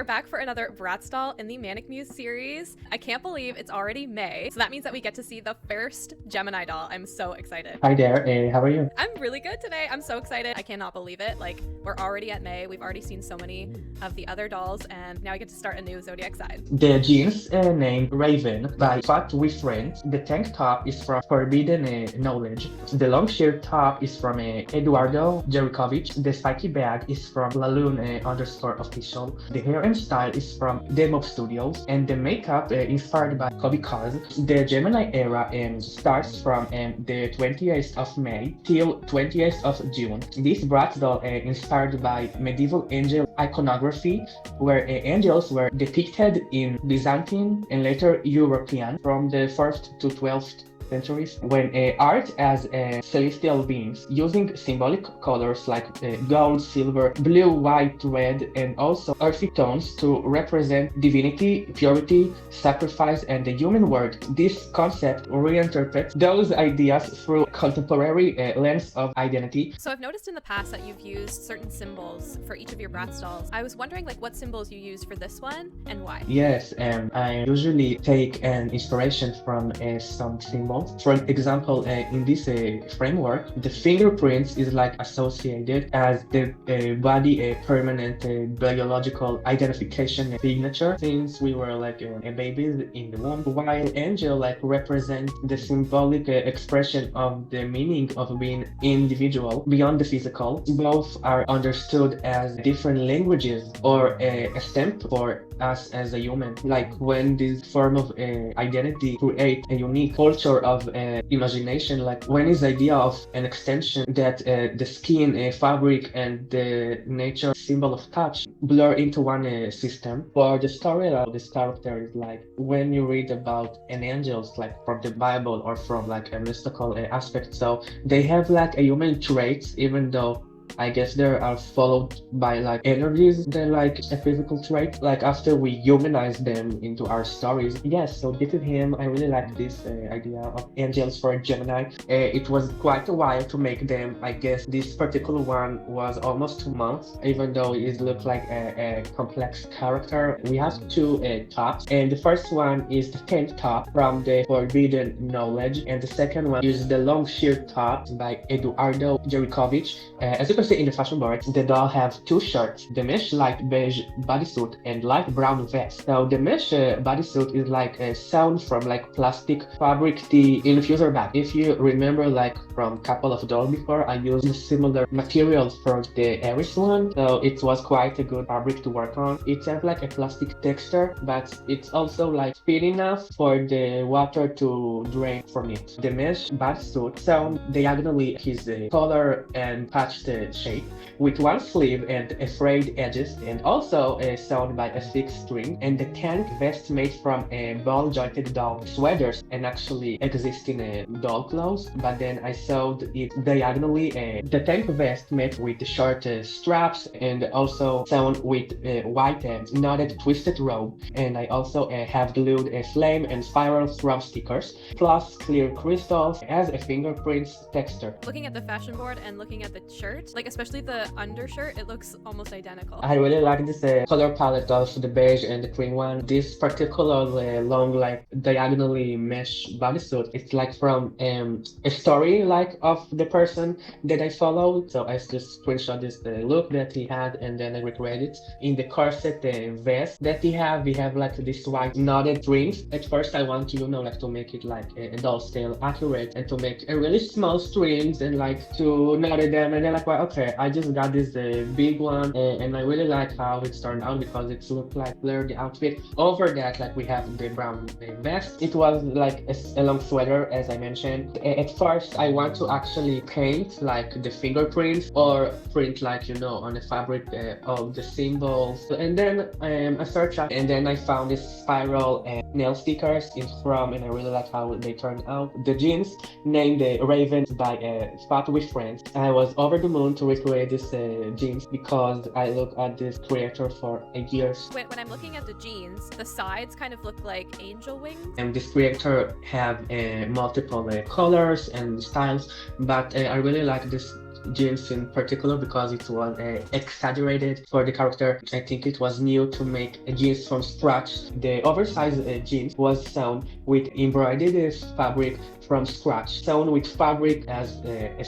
are back for another Bratz doll in the Manic Muse series. I can't believe it's already May, so that means that we get to see the first Gemini doll. I'm so excited. Hi there, how are you? I'm really good today. I'm so excited. I cannot believe it. Like, we're already at May. We've already seen so many of the other dolls, and now we get to start a new Zodiac side. The jeans named Raven by Fat with Friends. The tank top is from Forbidden Knowledge. The long sheer top is from Eduardo Jerikovich. The spiky bag is from Laloon_official. The hair and style is from Demo Studios. And the makeup inspired by Kobe Cause. The Gemini era starts from the 28th of May till 20th of June. This Bratz doll inspired by medieval angel iconography, where angels were depicted in Byzantine and later European from the 1st to 12th centuries, when art as celestial beings using symbolic colors like gold, silver, blue, white, red, and also earthy tones to represent divinity, purity, sacrifice, and the human world. This concept reinterprets those ideas through contemporary lens of identity. So I've noticed in the past that you've used certain symbols for each of your Bratz dolls. I was wondering like what symbols you used for this one and why. Yes, I usually take an inspiration from some symbols. For example, in this framework, the fingerprints is like associated as the body permanent biological identification signature since we were like a baby in the womb, while angel like represent the symbolic expression of the meaning of being individual beyond the physical. Both are understood as different languages or a stamp for us as a human. Like when this form of identity create a unique culture of imagination, like when this idea of an extension that the skin, fabric, and the nature symbol of touch blur into one system. For the story of this character is like when you read about an angels like from the Bible or from like a mystical aspect, so they have like a human traits, even though I guess they are followed by like energies than like a physical trait. Like after we humanize them into our stories. Yes, so this is him. I really like this idea of angels for Gemini. It was quite a while to make them. I guess this particular one was almost 2 months, even though it looked like a complex character. We have two tops, and the first one is the tank top from the Forbidden Knowledge, and the second one is the long sheer top by Eduardo Jerikovich. As you can see in the fashion board, the doll have two shirts, the mesh light beige bodysuit and light brown vest. So the mesh bodysuit is like sewn from like plastic fabric the infuser bag. If you remember, like from couple of dolls before, I used similar materials for the Aries one, so it was quite a good fabric to work on. It has like a plastic texture, but it's also like thin enough for the water to drain from it. The mesh bodysuit sewn diagonally his collar and patched shape with one sleeve and frayed edges, and also sewn by a 6-string, and the tank vest made from ball jointed doll sweaters and actually existing doll clothes, but then I sewed it diagonally. The tank vest made with the short straps and also sewn with white knotted twisted rope, and I also have glued a flame and spiral through stickers plus clear crystals as a fingerprints texture. Looking at the fashion board and looking at the shirt, like especially the undershirt, it looks almost identical. I really like this color palette of the beige and the cream one. This particular long like diagonally mesh bodysuit, it's like from a story like of the person that I followed. So I just screenshot this look that he had and then I recreated it. In the corset vest that we have like this white knotted strings. At first I want to like to make it like a doll scale accurate and to make a really small strings and like to knot them, and then like, well, okay, I just got this big one and I really like how it's turned out because it looked like blur the outfit. Over that, like we have the brown vest. It was like a long sweater, as I mentioned. At first I want to actually paint like the fingerprints or print like on the fabric of the symbols, and then I searched up and then I found this spiral nail stickers in from, and I really like how they turned out. The jeans named Raven by Fat with Friends. I was over the moon to recreate this jeans because I look at this creator for years. When I'm looking at the jeans, the sides kind of look like angel wings. And this creator have multiple colors and styles, but I really like this jeans in particular because it was exaggerated for the character. I think it was new to make jeans from scratch. The oversized jeans was sewn with embroidered fabric from scratch, sewn with fabric as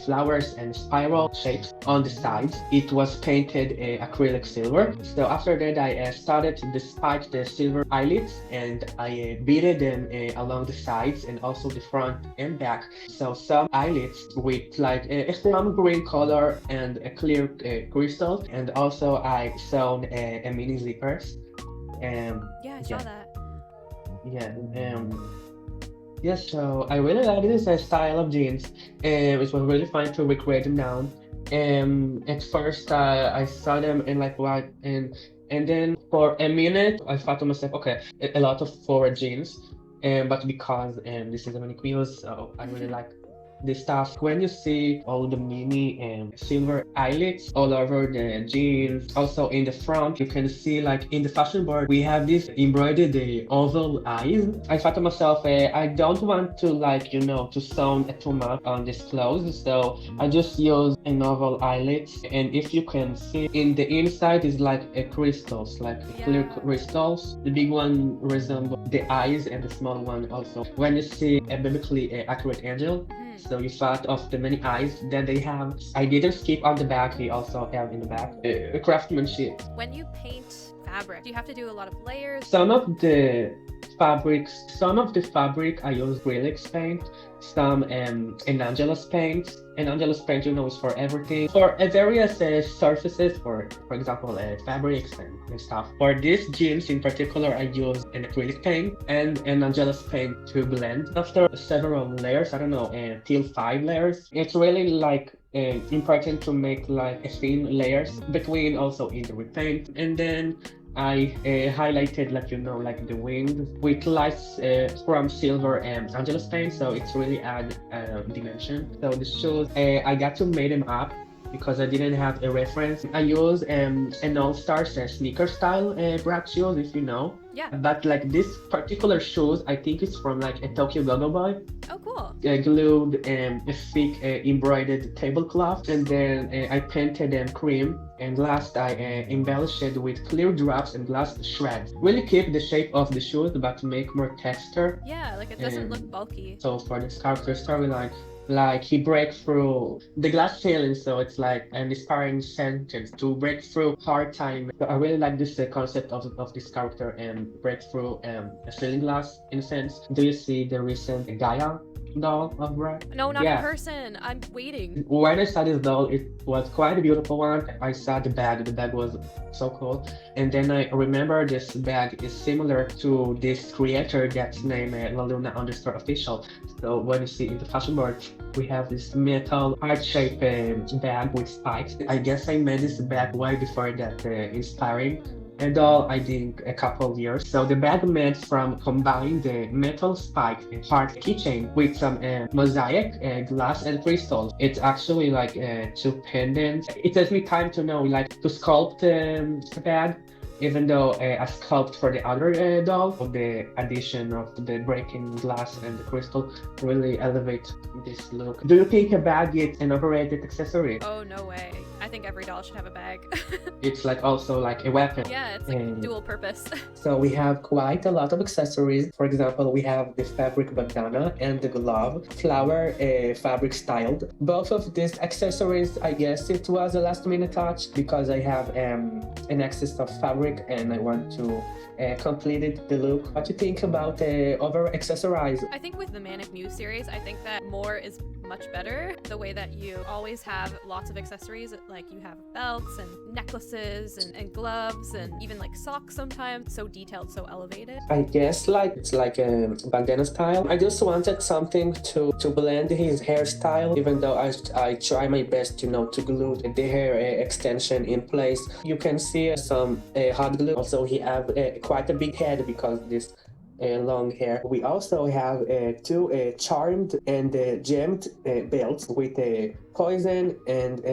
flowers and spiral shapes on the sides. It was painted acrylic silver. So after that, I started despite the silver eyelets, and I beaded them along the sides and also the front and back. So some eyelets with like a plum green color and a clear crystal, and also I sewn a mini zippers. Yeah, I saw that. Yeah. Yes, so I really like this style of jeans. It was really fun to recreate them down. At first, I saw them and like what, and then for a minute, I thought to myself, okay, a lot of forward jeans. But because this is a Manic Muse, so I really like this stuff. When you see all the mini silver eyelets all over the jeans, also in the front, you can see like in the fashion board, we have this embroidered oval eyes. I thought to myself, I don't want to like, to sew too much on this clothes, so I just use an oval eyelets. And if you can see in the inside is like a crystals, like clear crystals. The big one resembles the eyes and the small one also. When you see a biblically accurate angel, so you thought of the many eyes that they have. I didn't skip on the back, they also have in the back craftsmanship. When you paint fabric, do you have to do a lot of layers? Some of the fabric I use acrylics paint, some Angelus paint. Angelus paint, is for everything. For various surfaces, for example, fabrics and stuff. For these jeans in particular, I use an acrylic paint and an Angelus paint to blend. After several layers, I don't know, till 5 layers, it's really like important to make like a thin layers between also in the repaint. And then I highlighted like the wings with lights from silver and Angelus paint, so it's really add dimension. So the shoes I got to make them up because I didn't have a reference. I use an all-stars sneaker style Bratz shoes, if you know. Yeah. But like this particular shoes, I think it's from like a Tokyo Go-Go Boy. Oh, cool. I glued a thick embroidered tablecloth, and then I painted them cream, and last I embellished it with clear drops and glass shreds. Really keep the shape of the shoes, but make more texture. Yeah, like it doesn't look bulky. So for this character storyline, like he breaks through the glass ceiling, so it's like an inspiring sentence to break through hard time. So I really like this concept of this character and break through a ceiling glass in a sense. Do you see the recent Gaia doll of Bratz? No, not in person. I'm waiting. When I saw this doll, it was quite a beautiful one. I saw the bag. The bag was so cool. And then I remember this bag is similar to this creator that's named laluna_official. So when you see in the fashion board, we have this metal heart-shaped bag with spikes. I guess I made this bag way before that inspiring doll, I think a couple of years. So the bag made from combining the metal spike and heart keychain with some mosaic glass and crystals. It's actually like 2 pendants. It takes me time to know like to sculpt the bag, even though I sculpt for the other doll. The addition of the breaking glass and the crystal really elevate this look. Do you think a bag is an overrated accessory? Oh, no way. I think every doll should have a bag. It's like also like a weapon. Yeah, it's like dual purpose. So we have quite a lot of accessories. For example, we have the fabric bandana and the glove, flower fabric styled. Both of these accessories, I guess it was a last minute touch because I have an excess of fabric and I want to complete the look. What do you think about over accessorize? I think with the Manic Muse series, I think that more is much better. The way that you always have lots of accessories, like you have belts and necklaces and gloves and even like socks sometimes, so detailed, so elevated. I guess like it's like a bandana style. I just wanted something to blend his hairstyle, even though I try my best to glue the hair extension in place. You can see some hot glue. Also he have quite a big head because this long hair. We also have 2 charmed and gemmed belts with poison and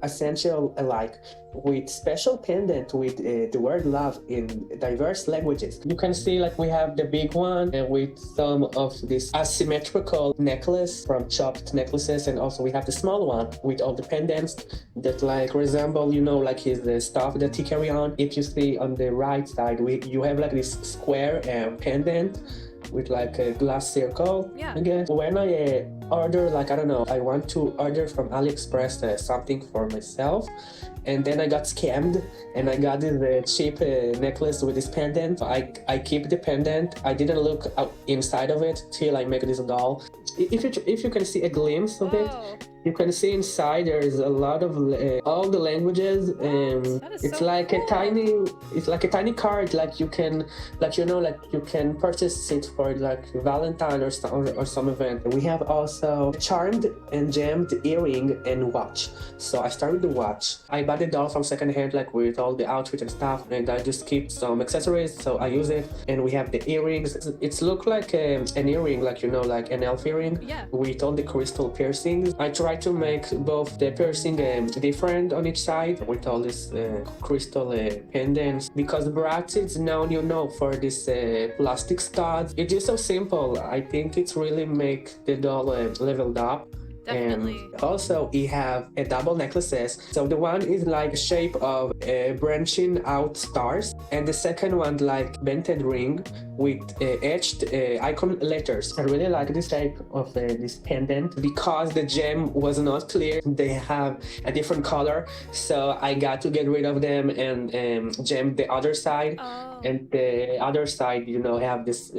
essential alike, with special pendant with the word love in diverse languages. You can see like we have the big one and with some of this asymmetrical necklace from chopped necklaces, and also we have the small one with all the pendants that like resemble, you know, like his stuff that he carry on. If you see on the right side, you have like this square pendant with like a glass circle. Yeah. Again, when I order, like, I don't know, I want to order from AliExpress something for myself, and then I got scammed and I got this cheap necklace with this pendant. I keep the pendant. I didn't look out inside of it till I make this doll. If you can see a glimpse of it, you can see inside there is a lot of all the languages, and it's so like cool. a tiny card, like you can, like, you know, like you can purchase it for like Valentine or some event. We have also charmed and gemmed earring and watch. So I started the watch. I bought the doll from secondhand, like with all the outfit and stuff, and I just keep some accessories, so I use it. And we have the earrings. It's look like an earring, like, you know, like an elf earring. Yeah. With all the crystal piercings. I try to make both the piercing different on each side with all these crystal pendants, because Bratz is known, you know, for this plastic studs. It is so simple. I think it's really make the doll leveled up. Definitely. And also we have a double necklaces. So the one is like shape of branching out stars, and the second one like bented ring with etched icon letters. I really like this type of this pendant because the gem was not clear. They have a different color, so I got to get rid of them and gem the other side. Oh. And the other side, you know, have this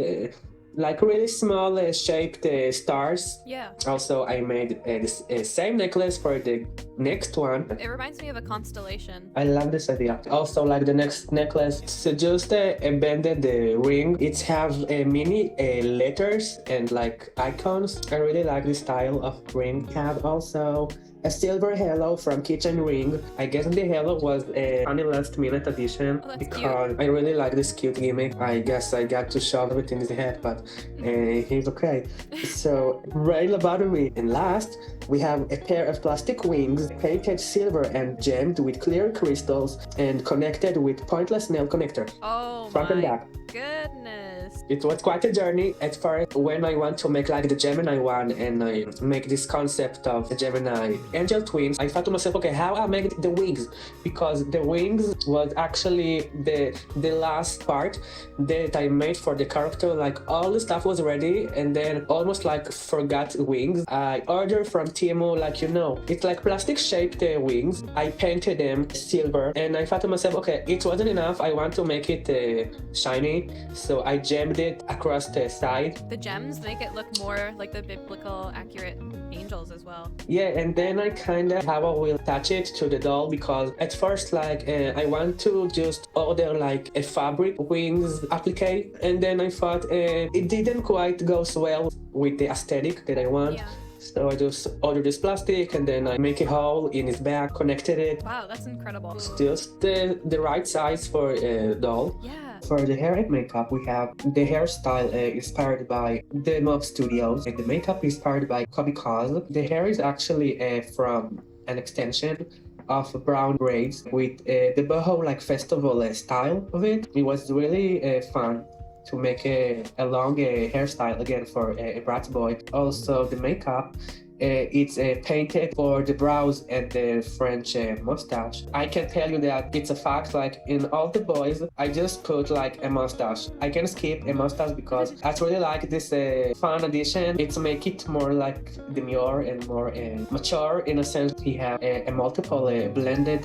like really small shaped stars. Yeah. Also, I made this same necklace for the next one. It reminds me of a constellation. I love this idea. Also, like the next necklace, it's just a bended ring. It have mini letters and like icons. I really like this style of ring. Have also a silver halo from Kitchen Ring. I guess the halo was a funny last minute addition because cute. I really like this cute gimmick. I guess I got to shove it in his head, but he's okay. So right about me. And last, we have a pair of plastic wings painted silver and gemmed with clear crystals and connected with pointless nail connector. Oh Front and my back. goodness. It was quite a journey at first when I want to make like the Gemini one, and I make this concept of the Gemini angel twins. I thought to myself, okay, how I make the wings? Because the wings was actually the last part that I made for the character. Like all the stuff was ready, and then almost like forgot wings. I ordered from Temu, like, you know, it's like plastic shaped wings. I painted them silver, and I thought to myself, okay, it wasn't enough. I want to make it shiny, so I gemmed it across the side. The gems make it look more like the biblical accurate angels as well. Yeah, and then I kind of how I will attach it to the doll, because at first like I want to just order like a fabric wings applique, and then I thought it didn't quite go so well with the aesthetic that I want. Yeah. So I just ordered this plastic, and then I make a hole in his back, connected it. Wow, that's incredible. It's just the right size for a doll. Yeah. For the hair and makeup, we have the hairstyle inspired by the Mob Studios, and the makeup inspired by Kobe Cause. The hair is actually from an extension of brown braids with the boho like festival style of it. It was really fun to make a long hairstyle again for a Bratz boy. Also, the makeup. It's painted for the brows and the French mustache. I can tell you that it's a fact, like in all the boys, I just put like a mustache. I can skip a mustache because I really like this fun addition. It's make it more like demure and more mature in a sense. He have a multiple blended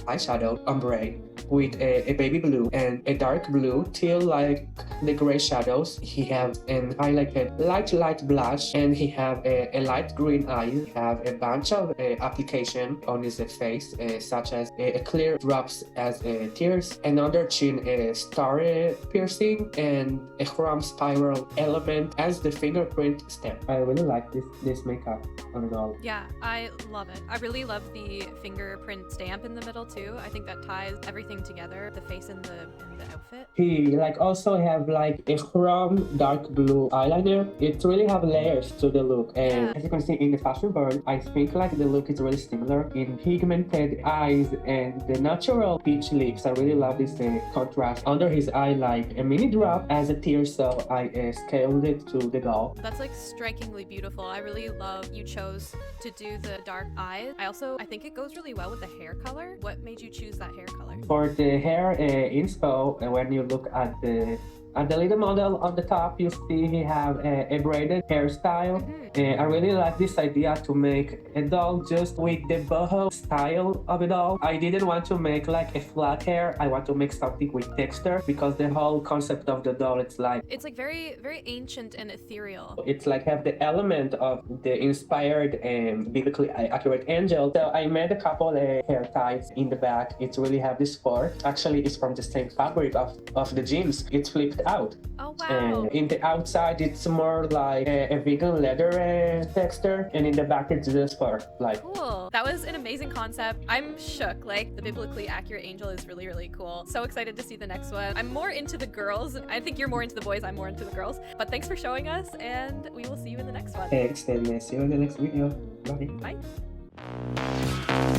eyeshadow ombre with a baby blue and a dark blue till like the gray shadows. He have an highlighted light blush, and he have a light green eyes. Have a bunch of application on his face, such as a clear drops as tears, an under chin star piercing, and a chrome spiral element as the fingerprint stamp. I really like this makeup on it all. Yeah, I love it. I really love the fingerprint stamp in the middle too. I think that ties everything together, the face and the outfit. He like also have like a chrome dark blue eyeliner. It really have layers to the look, and as you can see in the fashion world, I think like the look is really similar in pigmented eyes and the natural peach lips. I really love this contrast. Under his eye, like a mini drop as a tear, so I scaled it to the doll. That's like strikingly beautiful. I really love you chose to do the dark eyes. I think it goes really well with the hair color. What made you choose that hair color? For the hair inspo, when you look at the little model on the top, you see he have a braided hairstyle. I really like this idea to make a doll just with the boho style of a doll. I didn't want to make like a flat hair. I want to make something with texture because the whole concept of the doll, it's like very, very ancient and ethereal. it's like have the element of the inspired and biblically accurate angel. So I made a couple hair ties in the back. It really have this fur. Actually, it's from the same fabric of the jeans. It's flipped out. Oh wow. In the outside, it's more like a vegan leather texture, and in the back, it's just fur. Like cool. That was an amazing concept. I'm shook. Like the biblically accurate angel is really, really cool. So excited to see the next one. I'm more into the girls. I think you're more into the boys. I'm more into the girls. But thanks for showing us, and we will see you in the next one. thanks, and see you in the next video. Bye. Bye.